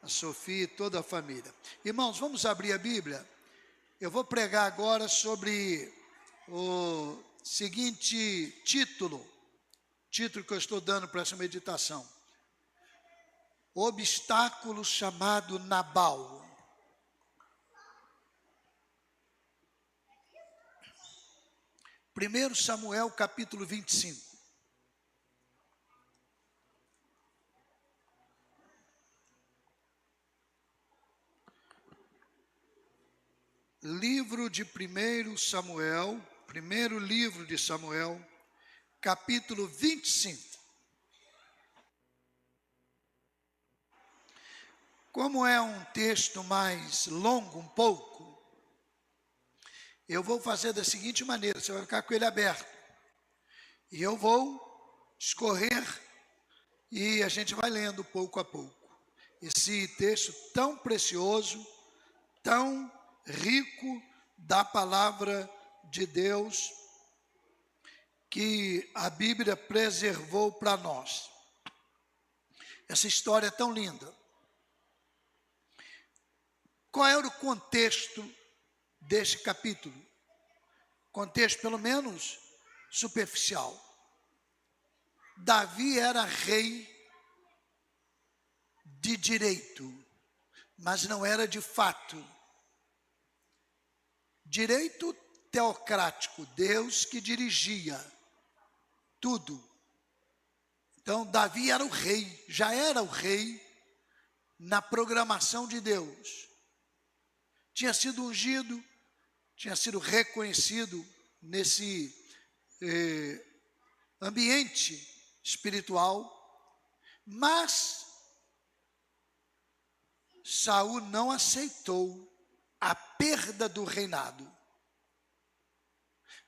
a Sofia e toda a família. Irmãos, vamos abrir a Bíblia? Eu vou pregar agora sobre o seguinte título que eu estou dando para essa meditação. O obstáculo chamado Nabal. Primeiro Samuel, capítulo 25. Livro de 1 Samuel, primeiro livro de Samuel, capítulo 25. Como é um texto mais longo um pouco, eu vou fazer da seguinte maneira, você vai ficar com ele aberto. E eu vou escorrer e a gente vai lendo pouco a pouco. Esse texto tão precioso, tão rico da palavra de Deus, que a Bíblia preservou para nós. Essa história é tão linda. Qual era o contexto deste capítulo? Contexto, pelo menos, superficial. Davi era rei de direito, mas não era de fato. Direito teocrático, Deus que dirigia tudo. Então, Davi era o rei, já era o rei na programação de Deus. Tinha sido ungido, tinha sido reconhecido nesse ambiente espiritual, mas Saul não aceitou a perda do reinado.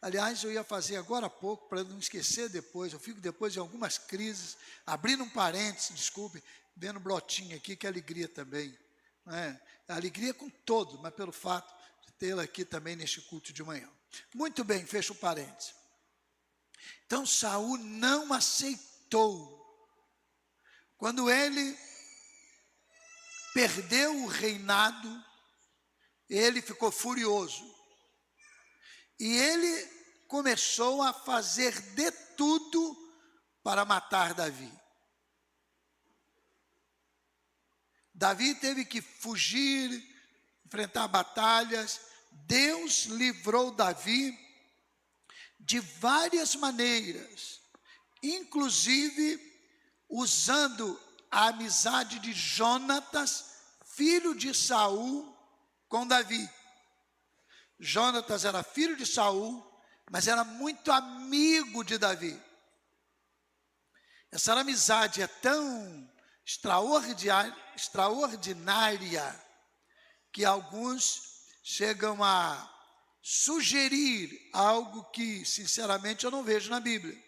Aliás, eu ia fazer agora há pouco, para não esquecer depois, eu fico depois de algumas crises, abrindo um parênteses, desculpe, vendo brotinho aqui, que alegria também. Não é? Alegria com todo, mas pelo fato de tê-la aqui também neste culto de manhã. Muito bem, fecho o parênteses. Então, Saul não aceitou. Quando ele perdeu o reinado, ele ficou furioso. E ele começou a fazer de tudo para matar Davi. Davi teve que fugir, enfrentar batalhas. Deus livrou Davi de várias maneiras, inclusive usando a amizade de Jonatas, filho de Saul, com Davi. Jonatas era filho de Saul, mas era muito amigo de Davi. Essa amizade é tão extraordinária que alguns chegam a sugerir algo que, sinceramente, eu não vejo na Bíblia.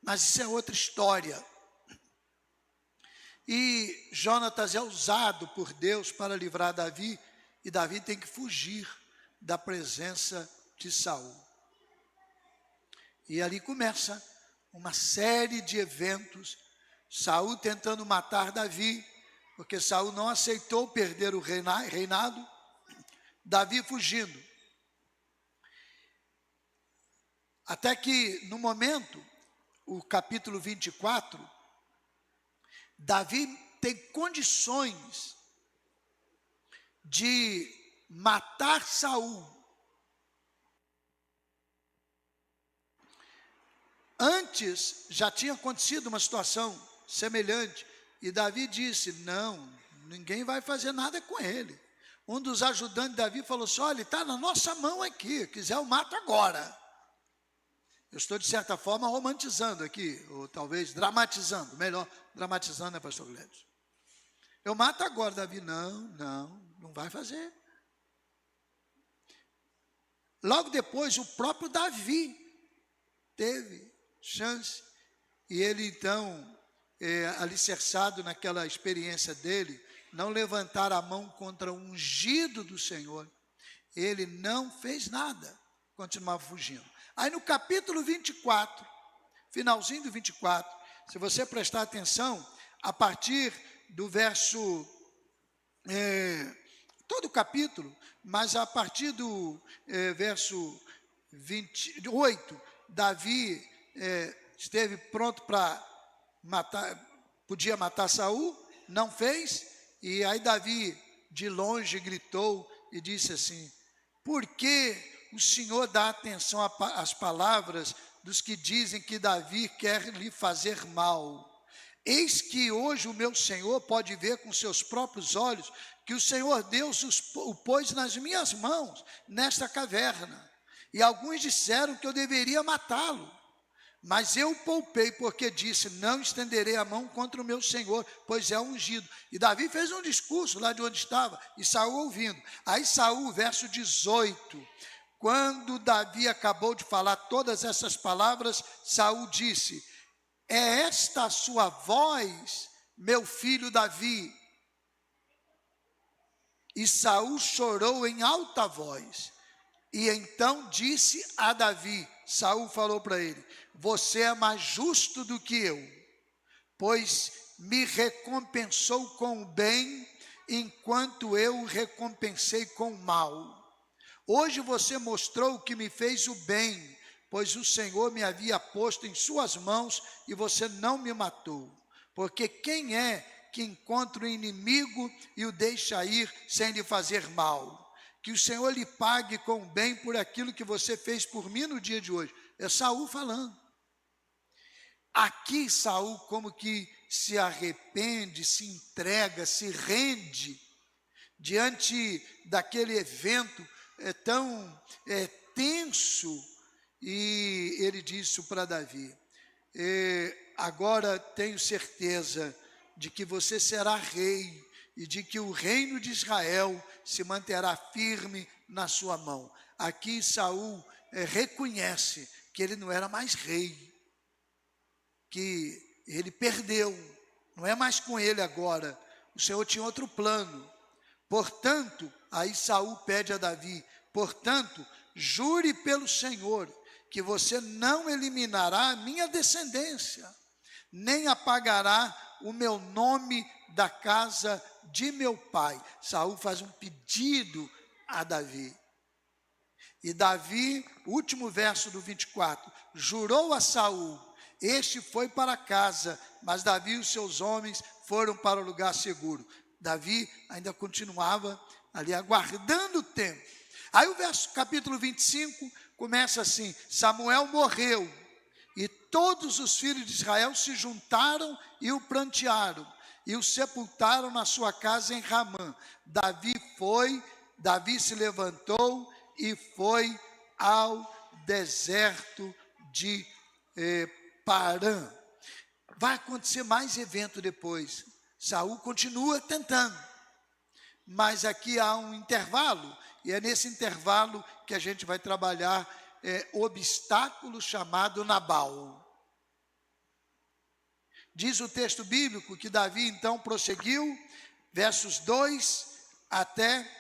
Mas isso é outra história. E Jonatas é usado por Deus para livrar Davi, e Davi tem que fugir da presença de Saul. E ali começa uma série de eventos, Saul tentando matar Davi, porque Saul não aceitou perder o reinado, Davi fugindo. Até que, no momento, o capítulo 24, Davi tem condições de matar Saul. Antes já tinha acontecido uma situação semelhante, e Davi disse: não, ninguém vai fazer nada com ele. Um dos ajudantes de Davi falou assim: olha, ele está na nossa mão aqui, quiser eu mato agora. Eu estou, de certa forma, romantizando aqui, ou talvez dramatizando, melhor, dramatizando, né, pastor Gledes? Eu mato agora. Davi: não vai fazer. Logo depois, o próprio Davi teve chance, e ele então, alicerçado naquela experiência dele, não levantar a mão contra o ungido do Senhor, ele não fez nada, continuava fugindo. Aí no capítulo 24, finalzinho do 24, se você prestar atenção, a partir do verso, todo o capítulo, mas a partir do verso 28, Davi esteve pronto para matar, podia matar Saul, não fez, e aí Davi de longe gritou e disse assim: por que o Senhor dá atenção às palavras dos que dizem que Davi quer lhe fazer mal? Eis que hoje o meu Senhor pode ver com seus próprios olhos que o Senhor Deus o pôs nas minhas mãos, nesta caverna. E alguns disseram que eu deveria matá-lo. Mas eu o poupei, porque disse: não estenderei a mão contra o meu Senhor, pois é ungido. E Davi fez um discurso lá de onde estava, e Saul ouvindo. Aí Saul, verso 18, quando Davi acabou de falar todas essas palavras, Saul disse: é esta a sua voz, meu filho Davi? E Saul chorou em alta voz. E então disse a Davi, Saul falou para ele: você é mais justo do que eu, pois me recompensou com o bem, enquanto eu o recompensei com o mal. Hoje você mostrou que me fez o bem, pois o Senhor me havia posto em suas mãos e você não me matou. Porque quem é que encontra o inimigo e o deixa ir sem lhe fazer mal? Que o Senhor lhe pague com o bem por aquilo que você fez por mim no dia de hoje. É Saul falando. Aqui Saul como que se arrepende, se entrega, se rende diante daquele evento tão tenso, e ele disse para Davi: agora tenho certeza de que você será rei e de que o reino de Israel se manterá firme na sua mão. Aqui Saul reconhece que ele não era mais rei, que ele perdeu, não é mais com ele agora, o Senhor tinha outro plano. Portanto, aí Saul pede a Davi: portanto, jure pelo Senhor que você não eliminará a minha descendência, nem apagará o meu nome da casa de meu pai. Saul faz um pedido a Davi. E Davi, último verso do 24, jurou a Saul. Este foi para casa, mas Davi e os seus homens foram para o lugar seguro. Davi ainda continuava ali aguardando o tempo. Aí o capítulo 25 começa assim: Samuel morreu, e todos os filhos de Israel se juntaram e o prantearam, e o sepultaram na sua casa em Ramã. Davi se levantou e foi ao deserto de Parã. Vai acontecer mais evento depois. Saul continua tentando, mas aqui há um intervalo, e é nesse intervalo que a gente vai trabalhar obstáculo chamado Nabal. Diz o texto bíblico que Davi então prosseguiu, versos 2 até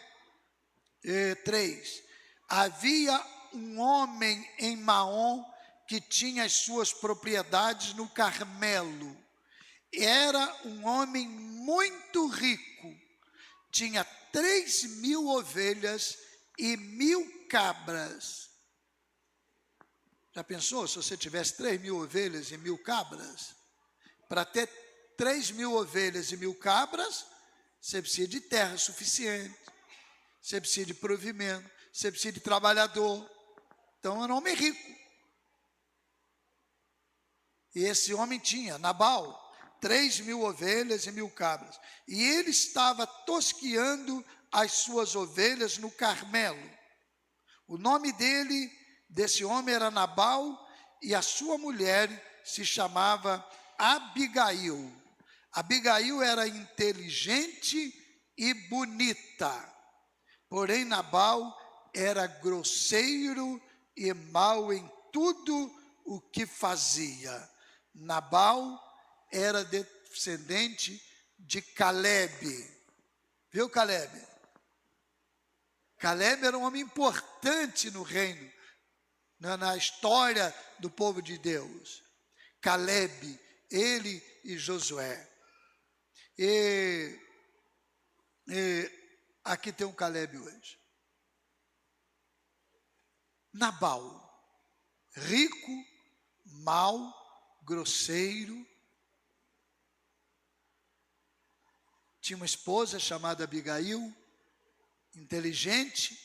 3. Havia um homem em Maom que tinha as suas propriedades no Carmelo. Era um homem muito rico, tinha 3.000 ovelhas e 1.000 cabras. Já pensou se você tivesse 3.000 ovelhas e 1.000 cabras? Para ter 3.000 ovelhas e 1.000 cabras, você precisa de terra suficiente, você precisa de provimento, você precisa de trabalhador. Então era um homem rico. E esse homem tinha, Nabal, 3.000 ovelhas e 1.000 cabras. E ele estava tosqueando as suas ovelhas no Carmelo. O nome desse homem era Nabal, e a sua mulher se chamava Abigail. Abigail era inteligente e bonita. Porém, Nabal era grosseiro e mau em tudo o que fazia. Nabal era descendente de Calebe. Viu, Calebe? Calebe era um homem importante no reino, na história do povo de Deus. Calebe, ele e Josué. Aqui tem um Caleb hoje. Nabal, rico, mau, grosseiro, tinha uma esposa chamada Abigail, inteligente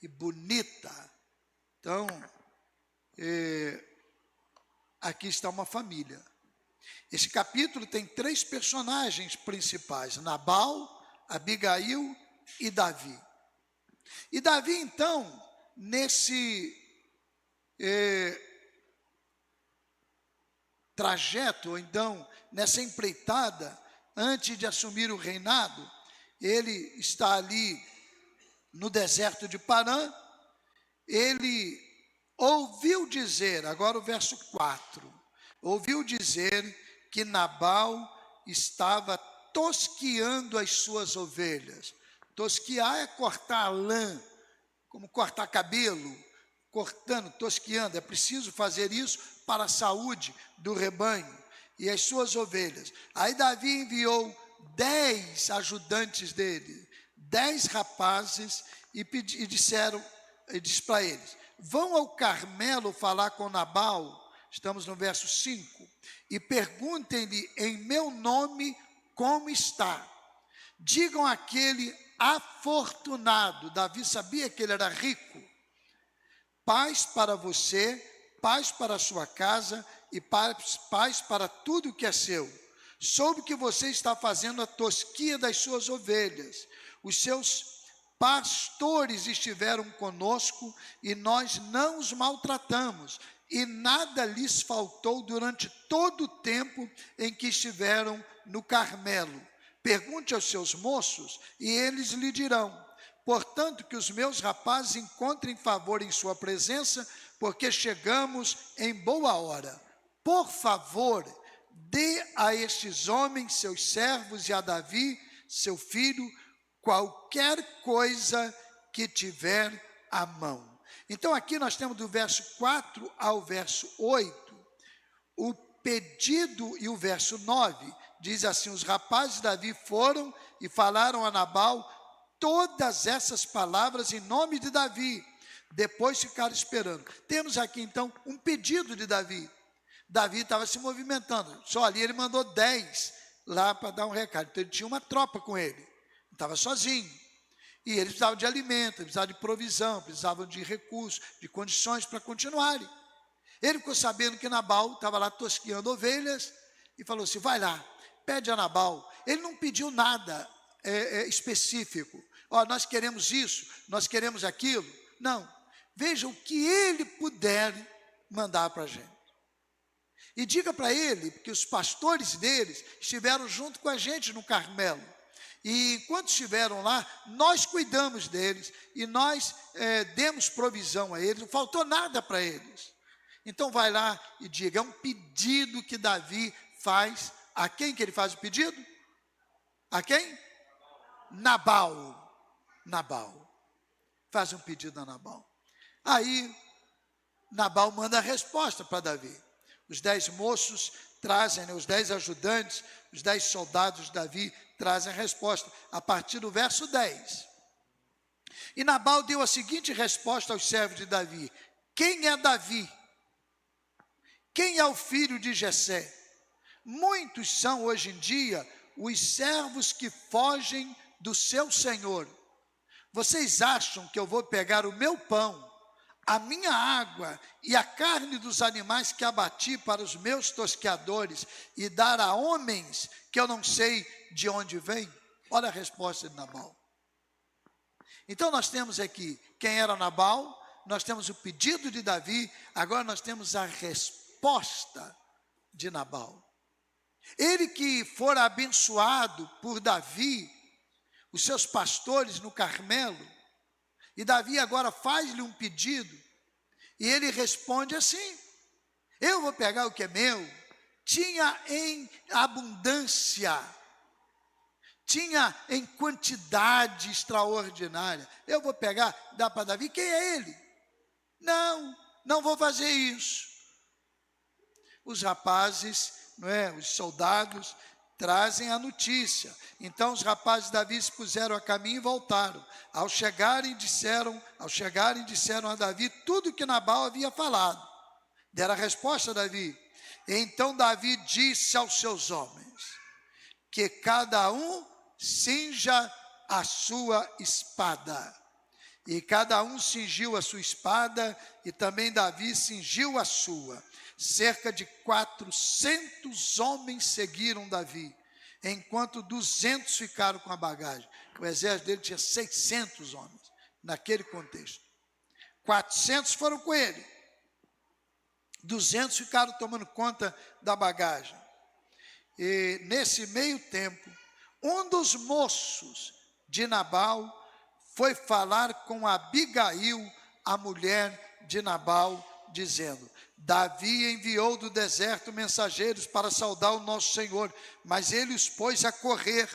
e bonita. Então, aqui está uma família. Esse capítulo tem 3 personagens principais: Nabal, Abigail e Davi. E Davi, então, nesse trajeto, ou então, nessa empreitada, antes de assumir o reinado, ele está ali no deserto de Parã. Ele ouviu dizer, agora o verso 4, ouviu dizer que Nabal estava tosquiando as suas ovelhas. Tosquiar é cortar lã, como cortar cabelo, cortando, tosquiando. É preciso fazer isso para a saúde do rebanho e as suas ovelhas. Aí Davi enviou 10 ajudantes dele, 10 rapazes, e disse para eles: vão ao Carmelo falar com Nabal, estamos no verso 5, e perguntem-lhe em meu nome como está. Digam àquele afortunado, Davi sabia que ele era rico: paz para você, paz para a sua casa e paz para tudo que é seu. Soube que você está fazendo a tosquia das suas ovelhas. Os seus pastores estiveram conosco e nós não os maltratamos, e nada lhes faltou durante todo o tempo em que estiveram no Carmelo. Pergunte aos seus moços e eles lhe dirão. Portanto, que os meus rapazes encontrem favor em sua presença, porque chegamos em boa hora. Por favor, dê a estes homens, seus servos, e a Davi, seu filho, qualquer coisa que tiver à mão. Então aqui nós temos do verso 4 ao verso 8, o pedido, e o verso 9, diz assim: os rapazes de Davi foram e falaram a Nabal todas essas palavras em nome de Davi, depois ficaram esperando. Temos aqui então um pedido de Davi. Davi estava se movimentando, só ali ele mandou 10 lá para dar um recado, então ele tinha uma tropa com ele, não estava sozinho, e eles precisavam de alimento, precisavam de provisão, precisavam de recursos, de condições para continuarem. Ele ficou sabendo que Nabal estava lá tosquiando ovelhas, e falou assim: vai lá, pede a Nabal. Ele não pediu nada específico, nós queremos isso, nós queremos aquilo. Não, veja o que ele puder mandar para a gente. E diga para ele que os pastores deles estiveram junto com a gente no Carmelo. E enquanto estiveram lá, nós cuidamos deles e nós demos provisão a eles, não faltou nada para eles. Então vai lá e diga, é um pedido que Davi faz. A quem que ele faz o pedido? A quem? Nabal. Faz um pedido a Nabal. Aí Nabal manda a resposta para Davi. Os 10 moços trazem, os 10 ajudantes, os 10 soldados de Davi trazem a resposta, a partir do verso 10. E Nabal deu a seguinte resposta aos servos de Davi: quem é Davi? Quem é o filho de Jessé? Muitos são hoje em dia os servos que fogem do seu senhor. Vocês acham que eu vou pegar o meu pão, a minha água e a carne dos animais que abati para os meus tosqueadores e dar a homens que eu não sei de onde vêm? Olha a resposta de Nabal. Então nós temos aqui quem era Nabal, nós temos o pedido de Davi, agora nós temos a resposta de Nabal. Ele que fora abençoado por Davi, os seus pastores no Carmelo, e Davi agora faz-lhe um pedido, e ele responde assim: eu vou pegar o que é meu. Tinha em abundância, tinha em quantidade extraordinária. Eu vou pegar, dá para Davi. Quem é ele? Não vou fazer isso. Os rapazes, os soldados, trazem a notícia. Então os rapazes de Davi se puseram a caminho e voltaram. Ao chegarem, disseram a Davi tudo que Nabal havia falado. Deram a resposta a Davi. Então Davi disse aos seus homens, que cada um cinja a sua espada. E cada um cingiu a sua espada, e também Davi cingiu a sua. Cerca de 400 homens seguiram Davi, enquanto 200 ficaram com a bagagem. O exército dele tinha 600 homens, naquele contexto. 400 foram com ele, 200 ficaram tomando conta da bagagem. E nesse meio tempo, um dos moços de Nabal foi falar com Abigail, a mulher de Nabal, dizendo: Davi enviou do deserto mensageiros para saudar o nosso Senhor, mas ele os pôs a correr.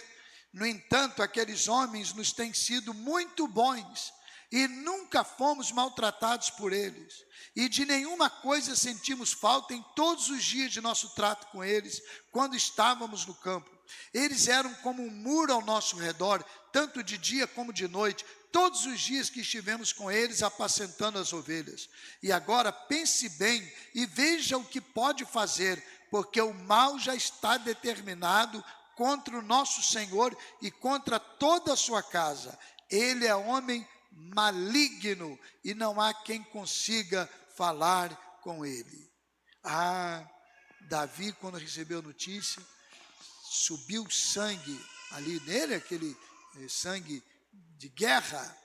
No entanto, aqueles homens nos têm sido muito bons e nunca fomos maltratados por eles. E de nenhuma coisa sentimos falta em todos os dias de nosso trato com eles, quando estávamos no campo. Eles eram como um muro ao nosso redor, tanto de dia como de noite, todos os dias que estivemos com eles apacentando as ovelhas. E agora pense bem e veja o que pode fazer, porque o mal já está determinado contra o nosso Senhor e contra toda a sua casa. Ele é homem maligno e não há quem consiga falar com ele. Davi, quando recebeu a notícia, subiu sangue ali nele, aquele sangue de guerra,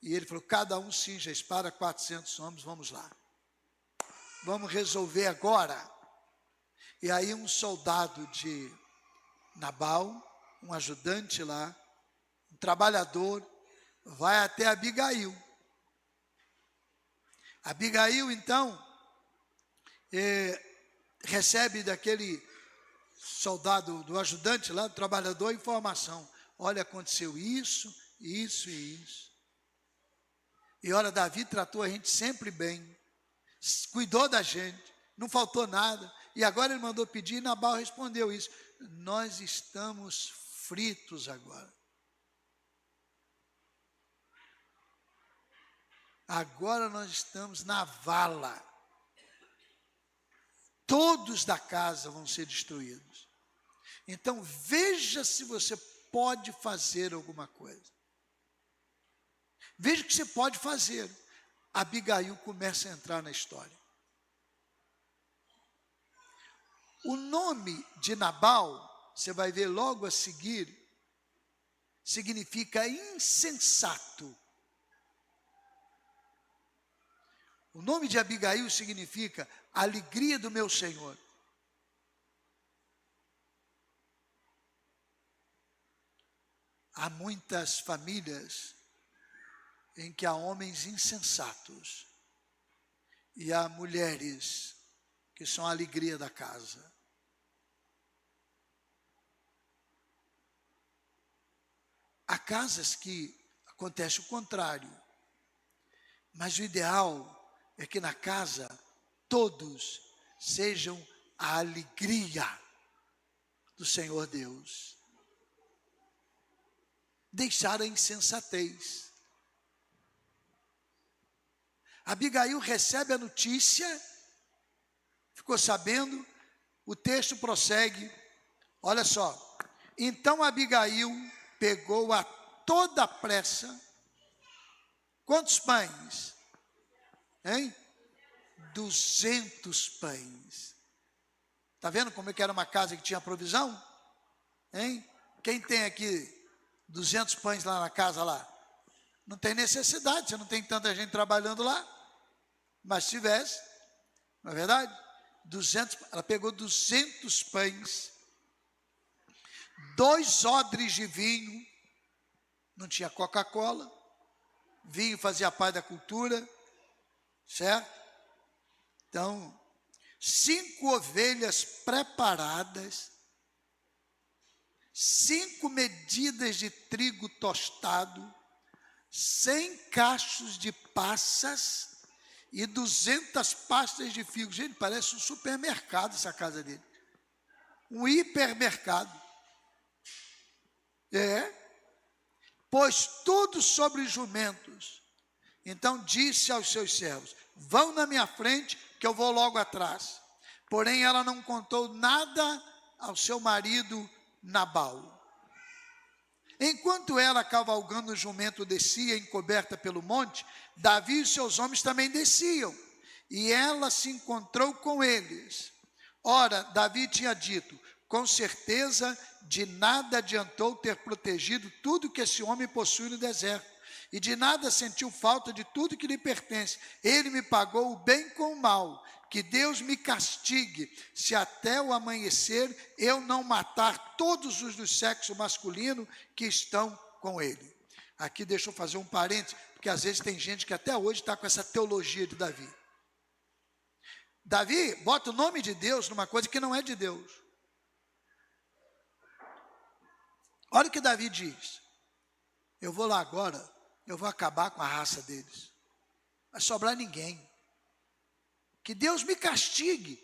e ele falou: cada um cinja a espada, 400 homens, vamos lá, vamos resolver agora. E aí um soldado de Nabal, um ajudante lá, um trabalhador, vai até Abigail. Abigail, então, recebe daquele soldado, do ajudante lá, do trabalhador, informação: olha, aconteceu isso, isso e isso. E olha, Davi tratou a gente sempre bem, cuidou da gente, não faltou nada. E agora ele mandou pedir, e Nabal respondeu isso: nós estamos fritos agora. Agora nós estamos na vala. Todos da casa vão ser destruídos. Então veja se você pode fazer alguma coisa. Veja o que você pode fazer. Abigail começa a entrar na história. O nome de Nabal, você vai ver logo a seguir, significa insensato. O nome de Abigail significa alegria do meu Senhor. Há muitas famílias em que há homens insensatos e há mulheres que são a alegria da casa. Há casas que acontece o contrário, mas o ideal é que na casa todos sejam a alegria do Senhor Deus. Deixar a insensatez. Abigail recebe a notícia, ficou sabendo, o texto prossegue, olha só. Então Abigail pegou a toda pressa, quantos pães? 200 pães. Está vendo como é que era uma casa que tinha provisão? Quem tem aqui 200 pães lá na casa lá? Não tem necessidade, você não tem tanta gente trabalhando lá. Mas se tivesse, não é verdade? Ela pegou 200 pães, 2 odres de vinho, não tinha Coca-Cola, vinho fazia parte da cultura, certo? Então, 5 ovelhas preparadas, 5 medidas de trigo tostado, 100 cachos de passas e 200 pastas de figo. Gente, parece um supermercado essa casa dele. um hipermercado. Pôs tudo sobre jumentos. Então disse aos seus servos: vão na minha frente, que eu vou logo atrás. Porém, ela não contou nada ao seu marido Nabal. Enquanto ela, cavalgando o jumento, descia, encoberta pelo monte, Davi e seus homens também desciam, e ela se encontrou com eles. Ora, Davi tinha dito: com certeza de nada adiantou ter protegido tudo que esse homem possui no deserto, e de nada sentiu falta de tudo que lhe pertence. Ele me pagou o bem com o mal. Que Deus me castigue, se até o amanhecer eu não matar todos os do sexo masculino que estão com ele. Aqui deixa eu fazer um parênteses, porque às vezes tem gente que até hoje está com essa teologia de Davi. Davi bota o nome de Deus numa coisa que não é de Deus. Olha o que Davi diz: eu vou lá agora, eu vou acabar com a raça deles. Não vai sobrar ninguém. Que Deus me castigue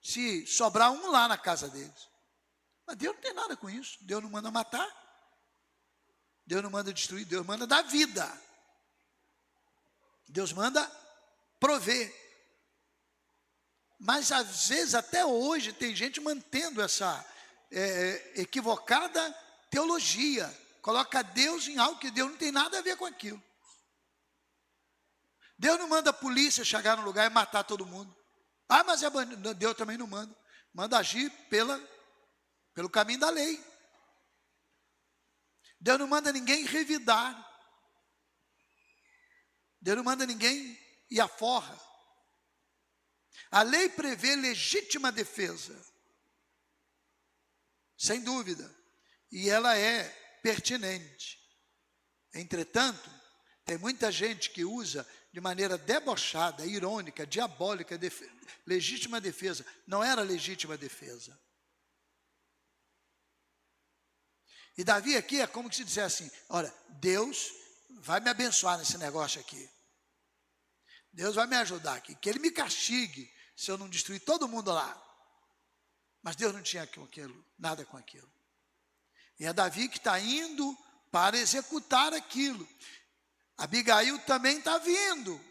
se sobrar um lá na casa deles. Mas Deus não tem nada com isso. Deus não manda matar. Deus não manda destruir. Deus manda dar vida. Deus manda prover. Mas às vezes até hoje tem gente mantendo essa equivocada teologia. Coloca Deus em algo que Deus não tem nada a ver com aquilo. Deus não manda a polícia chegar no lugar e matar todo mundo. Ah, mas é bandido. Deus também não manda. Manda agir pelo caminho da lei. Deus não manda ninguém revidar. Deus não manda ninguém ir à forra. A lei prevê legítima defesa. Sem dúvida. E ela é pertinente. Entretanto, tem muita gente que usa de maneira debochada, irônica, diabólica, legítima defesa. Não era legítima defesa. E Davi aqui é como se dissesse assim: olha, Deus vai me abençoar nesse negócio aqui. Deus vai me ajudar aqui. Que Ele me castigue se eu não destruir todo mundo lá. Mas Deus não tinha nada com aquilo. E é Davi que está indo para executar aquilo. Abigail também está vindo.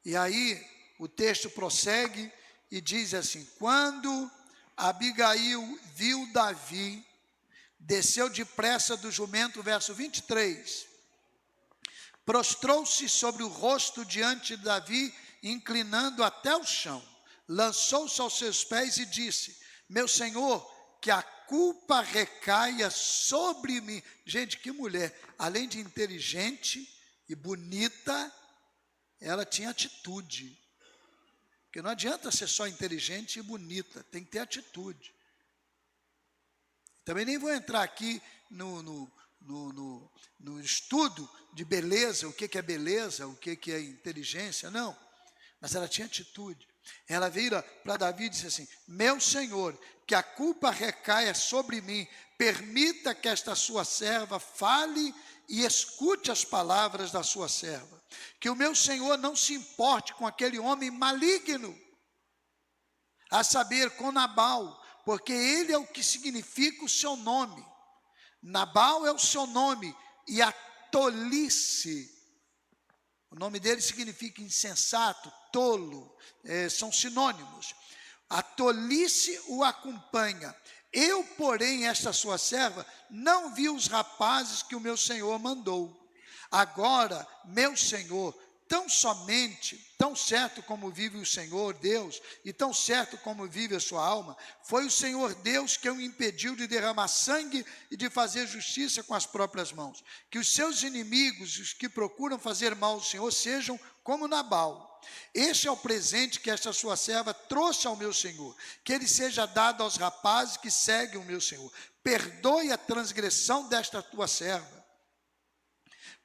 E aí o texto prossegue e diz assim: quando Abigail viu Davi, desceu depressa do jumento, verso 23. Prostrou-se sobre o rosto diante de Davi, inclinando até o chão. Lançou-se aos seus pés e disse: meu senhor, que a culpa recaia sobre mim. Gente, que mulher, além de inteligente e bonita, ela tinha atitude. Porque não adianta ser só inteligente e bonita, tem que ter atitude. Também nem vou entrar aqui no estudo de beleza, o que é beleza, o que é inteligência, não. Mas ela tinha atitude. Ela vira para Davi e disse assim: meu senhor, que a culpa recaia sobre mim, permita que esta sua serva fale e escute as palavras da sua serva. Que o meu senhor não se importe com aquele homem maligno, a saber, com Nabal, porque ele é o que significa o seu nome. Nabal é o seu nome, e a tolice, o nome dele significa insensato, tolo, são sinônimos. A tolice o acompanha. Eu, porém, esta sua serva, não vi os rapazes que o meu senhor mandou. Agora, meu senhor, tão somente, tão certo como vive o Senhor Deus, e tão certo como vive a sua alma, foi o Senhor Deus que o impediu de derramar sangue e de fazer justiça com as próprias mãos. Que os seus inimigos, os que procuram fazer mal ao Senhor, sejam como Nabal. Este é o presente que esta sua serva trouxe ao meu senhor, que ele seja dado aos rapazes que seguem o meu senhor. Perdoe a transgressão desta tua serva,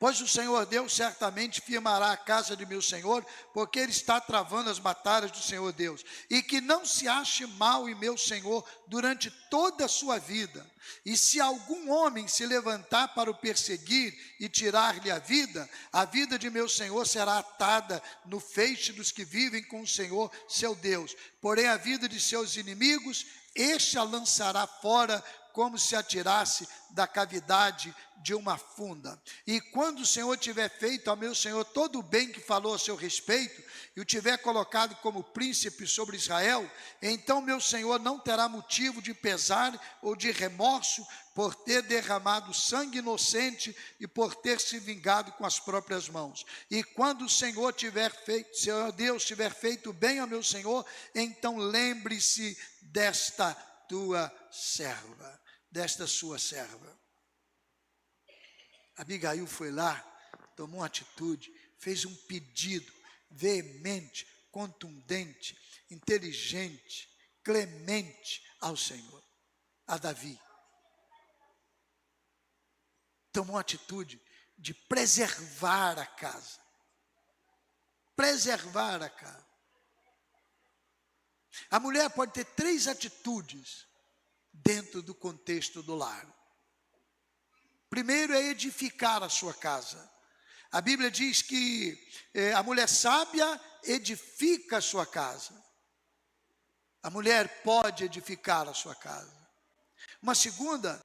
Pois o Senhor Deus certamente firmará a casa de meu Senhor, porque ele está travando as batalhas do Senhor Deus. E que não se ache mal em meu Senhor durante toda a sua vida. E se algum homem se levantar para o perseguir e tirar-lhe a vida de meu Senhor será atada no feixe dos que vivem com o Senhor, seu Deus. Porém, a vida de seus inimigos, este a lançará fora, como se atirasse da cavidade de uma funda. E quando o Senhor tiver feito ao meu Senhor todo o bem que falou a seu respeito, e o tiver colocado como príncipe sobre Israel, então meu Senhor não terá motivo de pesar ou de remorso por ter derramado sangue inocente e por ter se vingado com as próprias mãos. E quando o Senhor Deus tiver feito bem ao meu Senhor, então lembre-se desta tua serva, desta sua serva. Abigail foi lá, tomou uma atitude, fez um pedido veemente, contundente, inteligente, clemente ao Senhor, a Davi. Tomou a atitude de preservar a casa. Preservar a casa. A mulher pode ter 3 atitudes dentro do contexto do lar. Primeiro é edificar a sua casa. A Bíblia diz que a mulher sábia edifica a sua casa. A mulher pode edificar a sua casa. Uma segunda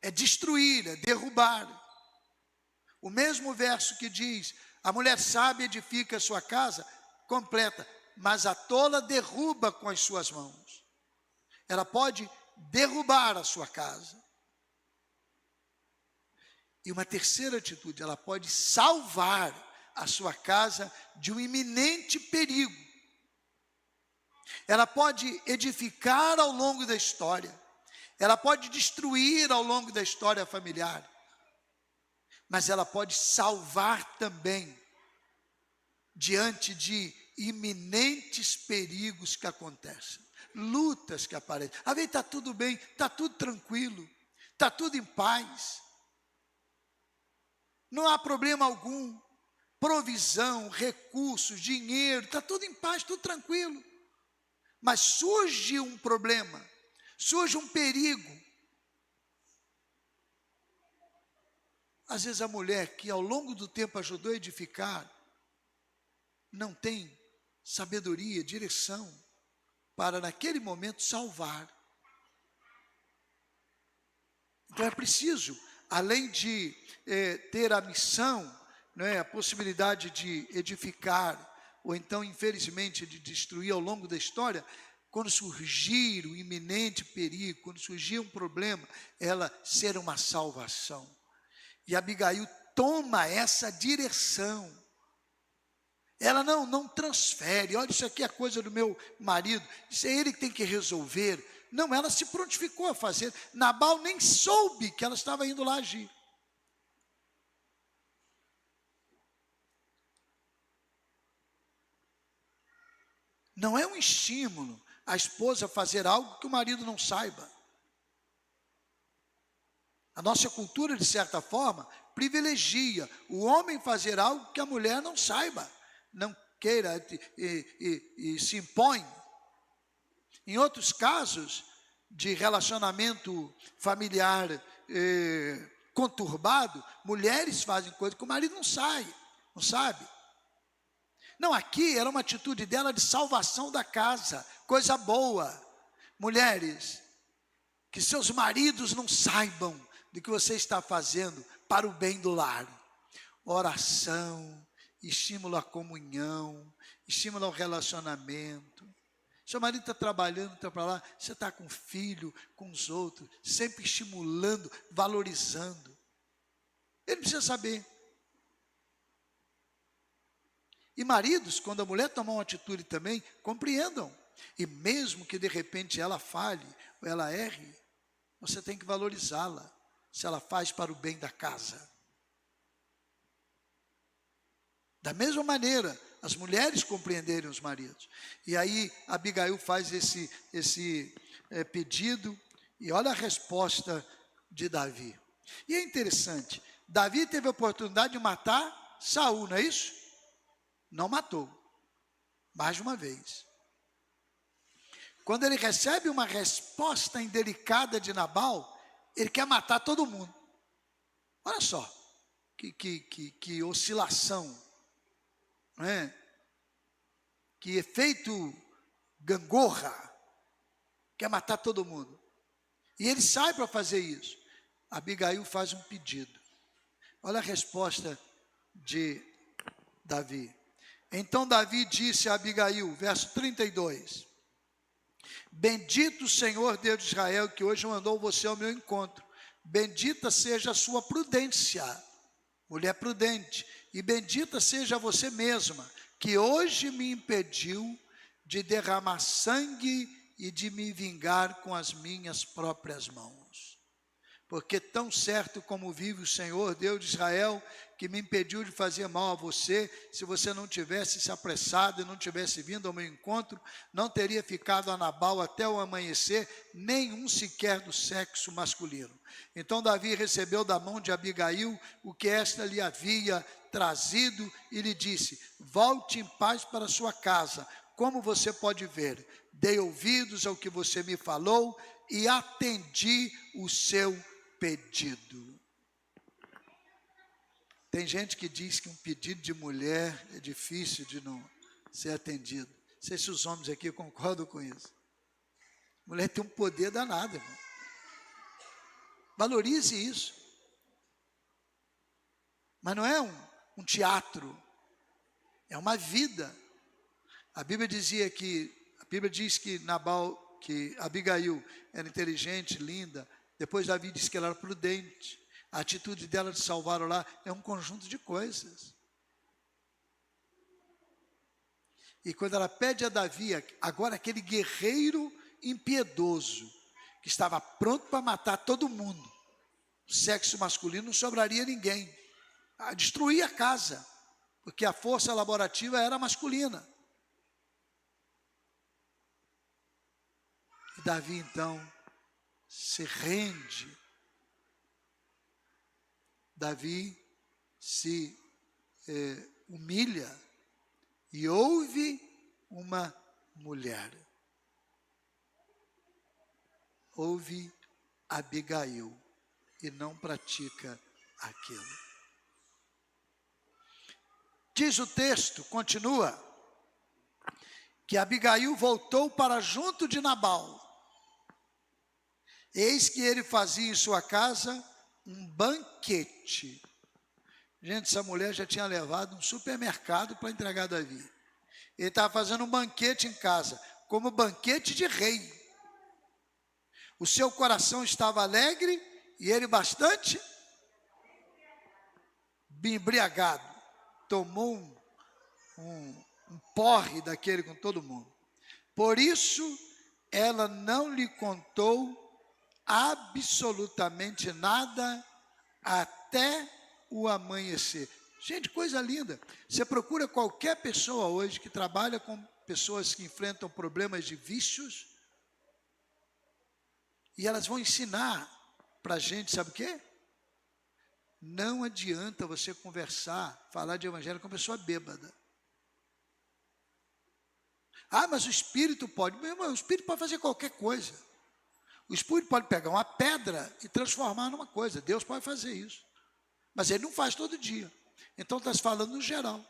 é destruir, é derrubar. O mesmo verso que diz, a mulher sábia edifica a sua casa, completa, mas a tola derruba com as suas mãos. Ela pode derrubar a sua casa. E uma terceira atitude, ela pode salvar a sua casa de um iminente perigo. Ela pode edificar ao longo da história. Ela pode destruir ao longo da história familiar. Mas ela pode salvar também diante de iminentes perigos que acontecem. Lutas que aparecem. Às vezes está tudo bem, está tudo tranquilo, está tudo em paz. Não há problema algum, provisão, recursos, dinheiro, está tudo em paz, tudo tranquilo. Mas surge um problema, surge um perigo. Às vezes a mulher que ao longo do tempo ajudou a edificar, não tem sabedoria, direção, para naquele momento salvar. Então é preciso, além de ter a missão, a possibilidade de edificar, ou então, infelizmente, de destruir ao longo da história, quando surgir o iminente perigo, quando surgir um problema, ela ser uma salvação. E Abigail toma essa direção. Ela não transfere, olha, isso aqui é coisa do meu marido, isso é ele que tem que resolver. Não, ela se prontificou a fazer. Nabal nem soube que ela estava indo lá agir. Não é um estímulo a esposa fazer algo que o marido não saiba. A nossa cultura, de certa forma, privilegia o homem fazer algo que a mulher não saiba, não queira e se impõe. Em outros casos de relacionamento familiar conturbado, mulheres fazem coisas que o marido não sabe. Não, aqui era uma atitude dela de salvação da casa, coisa boa. Mulheres, que seus maridos não saibam do que você está fazendo para o bem do lar. Oração, estímulo à comunhão, estímulo ao relacionamento. Seu marido está trabalhando, está para lá, você está com o filho, com os outros, sempre estimulando, valorizando. Ele precisa saber. E maridos, quando a mulher tomar uma atitude também, compreendam. E mesmo que de repente ela falhe, ou ela erre, você tem que valorizá-la, se ela faz para o bem da casa. Da mesma maneira, as mulheres compreenderem os maridos. E aí Abigail faz esse pedido, e olha a resposta de Davi. E é interessante, Davi teve a oportunidade de matar Saul, não é isso? Não matou, mais de uma vez. Quando ele recebe uma resposta indelicada de Nabal, ele quer matar todo mundo. Olha só, que oscilação, não é? Que efeito gangorra, quer matar todo mundo. E ele sai para fazer isso. Abigail faz um pedido. Olha a resposta de Davi. Então Davi disse a Abigail, verso 32, bendito o Senhor Deus de Israel, que hoje mandou você ao meu encontro. Bendita seja a sua prudência, mulher prudente, e bendita seja você mesma, que hoje me impediu de derramar sangue e de me vingar com as minhas próprias mãos. Porque tão certo como vive o Senhor, Deus de Israel, que me impediu de fazer mal a você, se você não tivesse se apressado e não tivesse vindo ao meu encontro, não teria ficado a Nabal até o amanhecer, nenhum sequer do sexo masculino. Então Davi recebeu da mão de Abigail o que esta lhe havia trazido e lhe disse, volte em paz para sua casa. Como você pode ver, dei ouvidos ao que você me falou e atendi o seu pedido. Tem gente que diz que um pedido de mulher é difícil de não ser atendido. Não sei se os homens aqui concordam com isso. Mulher tem um poder danado, irmão. Valorize isso. Mas não é um teatro, é uma vida. A Bíblia diz que que Abigail era inteligente, linda. Depois Davi disse que ela era prudente. A atitude dela de salvar o lar é um conjunto de coisas. E quando ela pede a Davi, agora aquele guerreiro impiedoso, que estava pronto para matar todo mundo, o sexo masculino não sobraria ninguém, a destruir a casa, porque a força laborativa era masculina. E Davi então se rende. Davi se humilha e ouve uma mulher. Ouve Abigail e não pratica aquilo. Diz o texto, continua, que Abigail voltou para junto de Nabal. Eis que ele fazia em sua casa um banquete. Gente, essa mulher já tinha levado um supermercado para entregar a Davi. Ele estava fazendo um banquete em casa, como banquete de rei. O seu coração estava alegre e ele bastante embriagado. Tomou um porre daquele com todo mundo. Por isso, ela não lhe contou absolutamente nada até o amanhecer. Gente, coisa linda. Você procura qualquer pessoa hoje que trabalha com pessoas que enfrentam problemas de vícios e elas vão ensinar para a gente, sabe o quê? Não adianta você conversar, falar de evangelho com uma pessoa bêbada. Ah, mas o Espírito pode. Meu irmão, o Espírito pode fazer qualquer coisa. O Espírito pode pegar uma pedra e transformar numa coisa. Deus pode fazer isso. Mas ele não faz todo dia. Então está se falando no geral.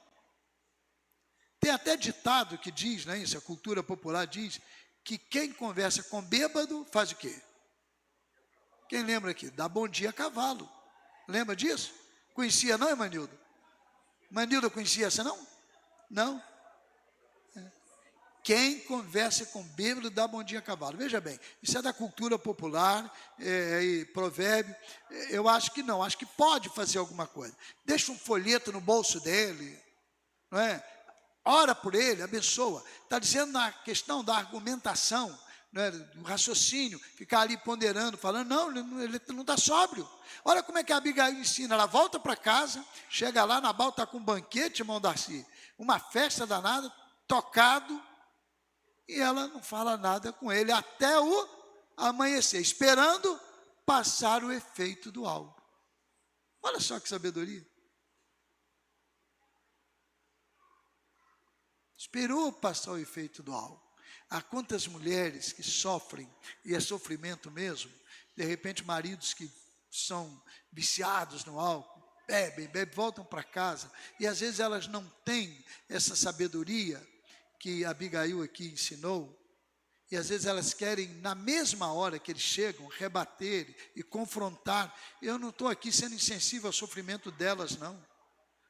Tem até ditado que diz, né, isso a cultura popular diz, que quem conversa com bêbado faz o quê? Quem lembra aqui? Dá bom dia a cavalo. Lembra disso? Conhecia não, Emanildo? Emanildo conhecia essa não? Não? Quem conversa com bêbado dá bom dia a cavalo. Veja bem, isso é da cultura popular, provérbio. Eu acho que não, acho que pode fazer alguma coisa. Deixa um folheto no bolso dele, não é? Ora por ele, abençoa. Está dizendo na questão da argumentação, não é? Do raciocínio, ficar ali ponderando, falando, não, ele não está sóbrio. Olha como é que a Abigail ensina, ela volta para casa, chega lá, Nabal está com um banquete, irmão Darcy, uma festa danada, tocado, e ela não fala nada com ele até o amanhecer, esperando passar o efeito do álcool. Olha só que sabedoria. Esperou passar o efeito do álcool. Há quantas mulheres que sofrem, e é sofrimento mesmo, de repente maridos que são viciados no álcool, bebem, voltam para casa, e às vezes elas não têm essa sabedoria que Abigail aqui ensinou, e às vezes elas querem, na mesma hora que eles chegam, rebater e confrontar. Eu não estou aqui sendo insensível ao sofrimento delas, não.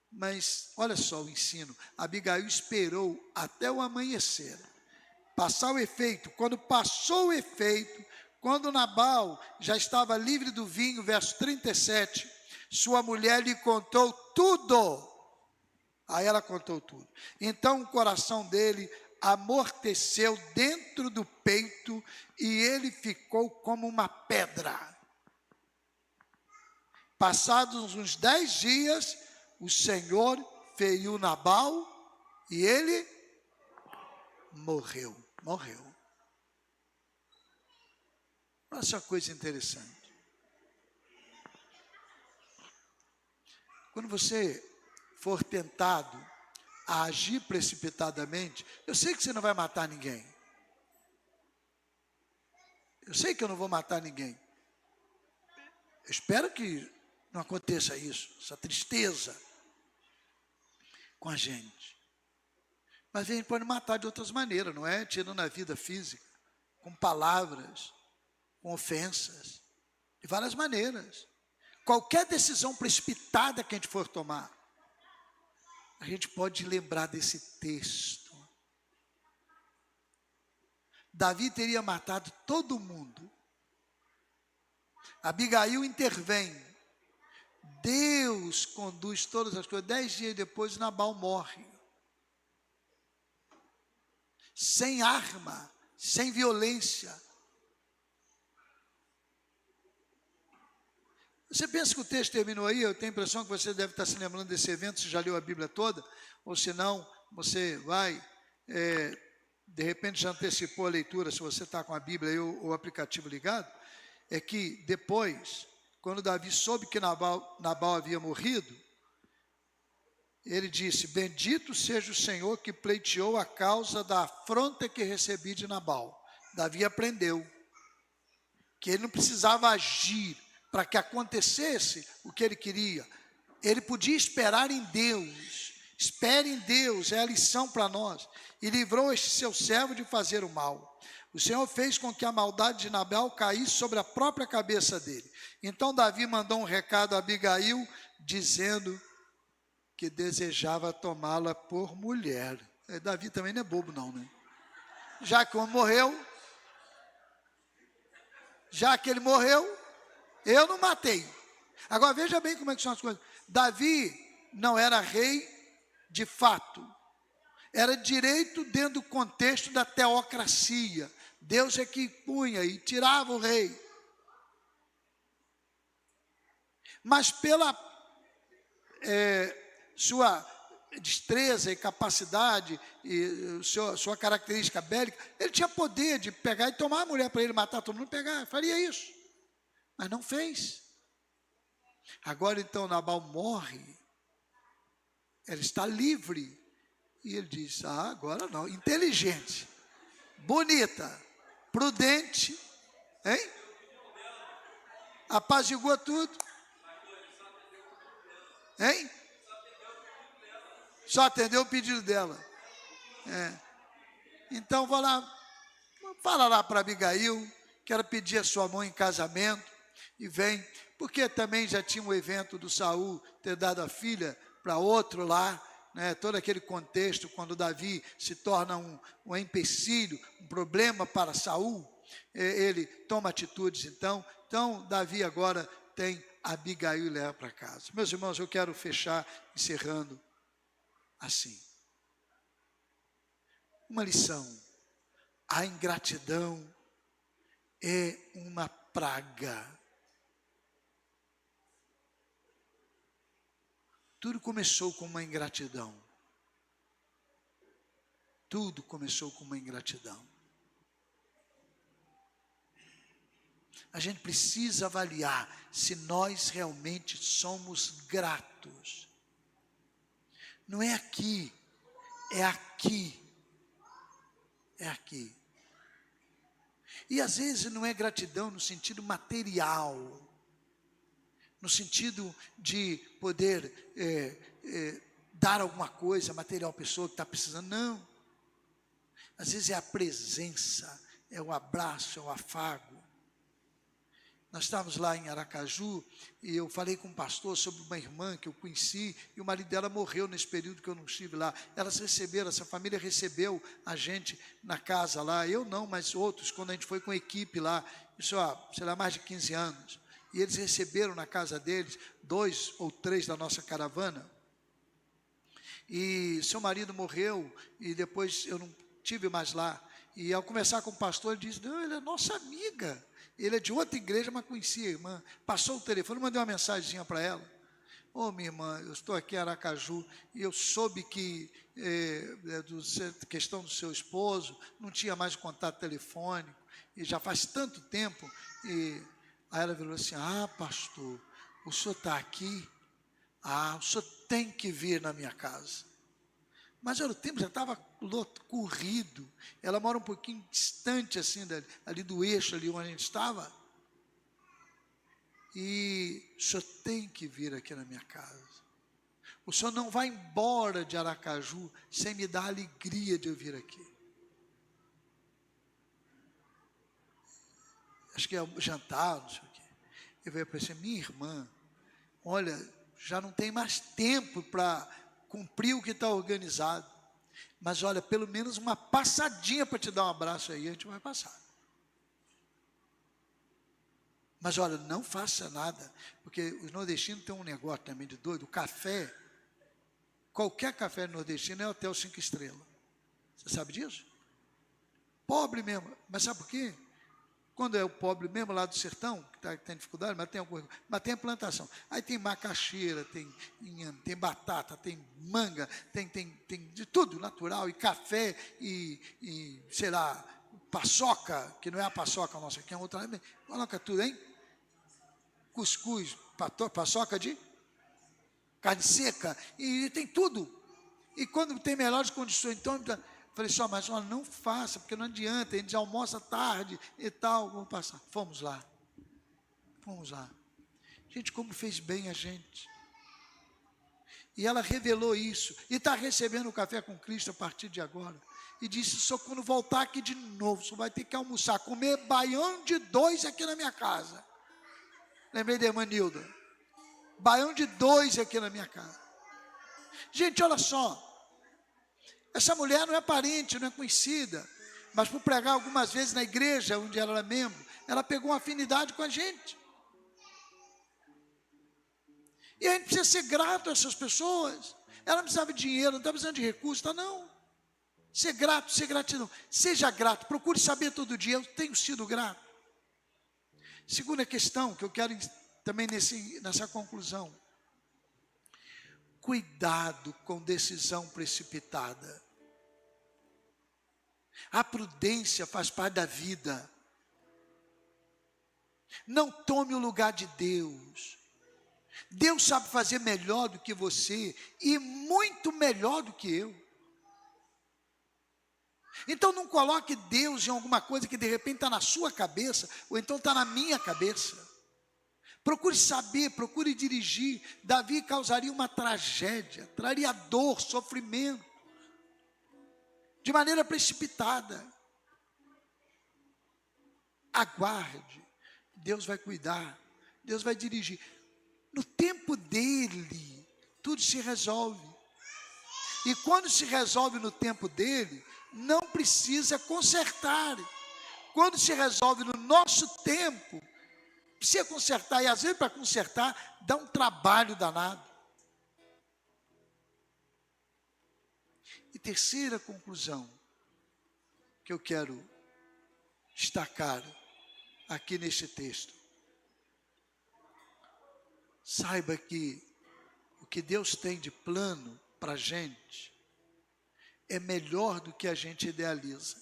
Mas olha só o ensino. Abigail esperou até o amanhecer passar o efeito. Quando passou o efeito, quando Nabal já estava livre do vinho, verso 37, sua mulher lhe contou tudo. Aí ela contou tudo. Então o coração dele amorteceu dentro do peito e ele ficou como uma pedra. Passados uns 10 dias, o Senhor feriu Nabal e ele morreu. Olha só que coisa interessante. Quando você for tentado a agir precipitadamente, eu sei que você não vai matar ninguém. Eu sei que eu não vou matar ninguém. Eu espero que não aconteça isso, essa tristeza com a gente. Mas a gente pode matar de outras maneiras, não é? Tirando a vida física, com palavras, com ofensas, de várias maneiras. Qualquer decisão precipitada que a gente for tomar, a gente pode lembrar desse texto. Davi teria matado todo mundo. Abigail intervém. Deus conduz todas as coisas. 10 dias depois, Nabal morre. Sem arma, sem violência. Você pensa que o texto terminou aí? Eu tenho a impressão que você deve estar se lembrando desse evento, você já leu a Bíblia toda, ou se não, você vai, de repente já antecipou a leitura, se você está com a Bíblia aí, ou o aplicativo ligado, é que depois, quando Davi soube que Nabal havia morrido, ele disse: bendito seja o Senhor que pleiteou a causa da afronta que recebi de Nabal. Davi aprendeu que ele não precisava agir para que acontecesse o que ele queria. Ele podia esperar em Deus. Espere em Deus, é a lição para nós. E livrou este seu servo de fazer o mal. O Senhor fez com que a maldade de Nabal caísse sobre a própria cabeça dele. Então Davi mandou um recado a Abigail, dizendo que desejava tomá-la por mulher. Davi também não é bobo não, né? Já que ele morreu, eu não matei. Agora veja bem como é que são as coisas. Davi não era rei de fato. Era direito dentro do contexto da teocracia. Deus é que punha e tirava o rei. Mas pela sua destreza e capacidade e sua característica bélica, ele tinha poder de pegar e tomar a mulher para ele, matar todo mundo, pegar, faria isso. Mas não fez. Agora então Nabal morre, ela está livre. E ele diz: agora não, inteligente, bonita, prudente, hein? Apazigou tudo. Hein? Só atendeu o pedido dela. Então fala lá para Abigail, quero pedir a sua mão em casamento, e vem, porque também já tinha um evento do Saul ter dado a filha para outro lá, né? Todo aquele contexto, quando Davi se torna um empecilho, um problema para Saul, ele toma atitudes então Davi agora tem Abigail e leva para casa. Meus irmãos, eu quero fechar encerrando assim. Uma lição: a ingratidão é uma praga. Tudo começou com uma ingratidão. Tudo começou com uma ingratidão. A gente precisa avaliar se nós realmente somos gratos. Não é aqui, é aqui. É aqui. E às vezes não é gratidão no sentido material, no sentido de poder dar alguma coisa material à pessoa que está precisando, não. Às vezes é a presença, é o abraço, é o afago. Nós estávamos lá em Aracaju e eu falei com um pastor sobre uma irmã que eu conheci e o marido dela morreu nesse período que eu não estive lá. Elas receberam, essa família recebeu a gente na casa lá, eu não, mas outros, quando a gente foi com a equipe lá, isso há, sei lá, mais de 15 anos. E eles receberam na casa deles 2 ou 3 da nossa caravana. E seu marido morreu e depois eu não estive mais lá. E ao conversar com o pastor, ele disse, não, ele é nossa amiga. Ele é de outra igreja, mas conhecia a irmã. Passou o telefone, mandei uma mensagenzinha para ela. Ô, minha irmã, eu estou aqui em Aracaju e eu soube que questão do seu esposo, não tinha mais contato telefônico, e já faz tanto tempo. E aí ela virou assim, pastor, o senhor está aqui? O senhor tem que vir na minha casa. Mas o tempo já estava corrido. Ela mora um pouquinho distante assim, ali do eixo, ali onde a gente estava. E o senhor tem que vir aqui na minha casa. O senhor não vai embora de Aracaju sem me dar a alegria de eu vir aqui. Acho que é o jantar, não sei o quê. Eu veio para você, minha irmã, olha, já não tem mais tempo para cumprir o que está organizado, mas olha, pelo menos uma passadinha para te dar um abraço aí, a gente vai passar. Mas olha, não faça nada, porque os nordestinos têm um negócio também de doido, o café, qualquer café nordestino é hotel 5 estrelas, você sabe disso? Pobre mesmo, mas sabe por quê? Quando é o pobre mesmo lá do sertão, que tem dificuldade, mas tem a plantação. Aí tem macaxeira, tem inhame, tem batata, tem manga, tem de tudo natural, e café, e sei lá, paçoca, que não é a paçoca nossa, que é outra, coloca tudo, hein? Cuscuz, paçoca de carne seca, e tem tudo. E quando tem melhores condições, então... Falei só, mas olha, não faça, porque não adianta, a gente almoça tarde e tal, vamos passar. Fomos lá. Gente, como fez bem a gente. E ela revelou isso, e está recebendo o café com Cristo a partir de agora. E disse, só quando voltar aqui de novo, só vai ter que almoçar, comer baião de 2 aqui na minha casa. Lembrei da irmã Nilda. Baião de 2 aqui na minha casa. Gente, olha só. Essa mulher não é parente, não é conhecida, mas por pregar algumas vezes na igreja onde ela era membro, ela pegou uma afinidade com a gente. E a gente precisa ser grato a essas pessoas. Ela não precisava de dinheiro, não está precisando de recursos, não. Ser grato, ser gratidão. Seja grato, procure saber todo dia, eu tenho sido grato. Segunda questão que eu quero também nessa conclusão. Cuidado com decisão precipitada. A prudência faz parte da vida. Não tome o lugar de Deus. Deus sabe fazer melhor do que você e muito melhor do que eu. Então não coloque Deus em alguma coisa que de repente está na sua cabeça ou então está na minha cabeça. Procure saber, procure dirigir. Davi causaria uma tragédia, traria dor, sofrimento, de maneira precipitada. Aguarde, Deus vai cuidar, Deus vai dirigir. No tempo dele, tudo se resolve. E quando se resolve no tempo dele, não precisa consertar. Quando se resolve no nosso tempo, precisa consertar, e às vezes para consertar, dá um trabalho danado. E terceira conclusão, que eu quero destacar aqui neste texto. Saiba que o que Deus tem de plano para a gente é melhor do que a gente idealiza.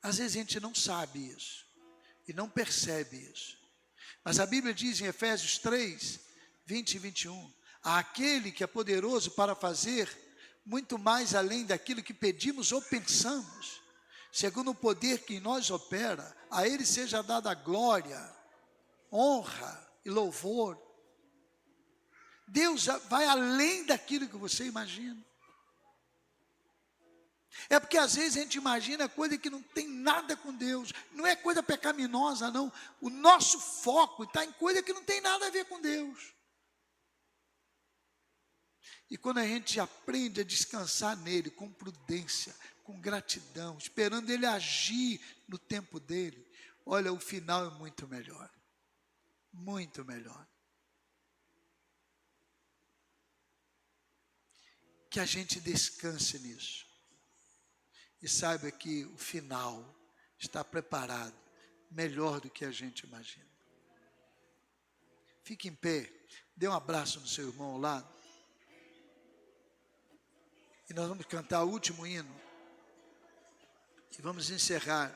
Às vezes a gente não sabe isso e não percebe isso. Mas a Bíblia diz em Efésios 3, 20 e 21, aquele que é poderoso para fazer muito mais além daquilo que pedimos ou pensamos, segundo o poder que em nós opera, a Ele seja dada glória, honra e louvor. Deus vai além daquilo que você imagina. É porque às vezes a gente imagina coisa que não tem nada com Deus, não é coisa pecaminosa não, o nosso foco está em coisa que não tem nada a ver com Deus. E quando a gente aprende a descansar nele com prudência, com gratidão, esperando ele agir no tempo dele, olha, o final é muito melhor, muito melhor. Que a gente descanse nisso e saiba que o final está preparado melhor do que a gente imagina. Fique em pé, dê um abraço no seu irmão ao lado. E nós vamos cantar o último hino e vamos encerrar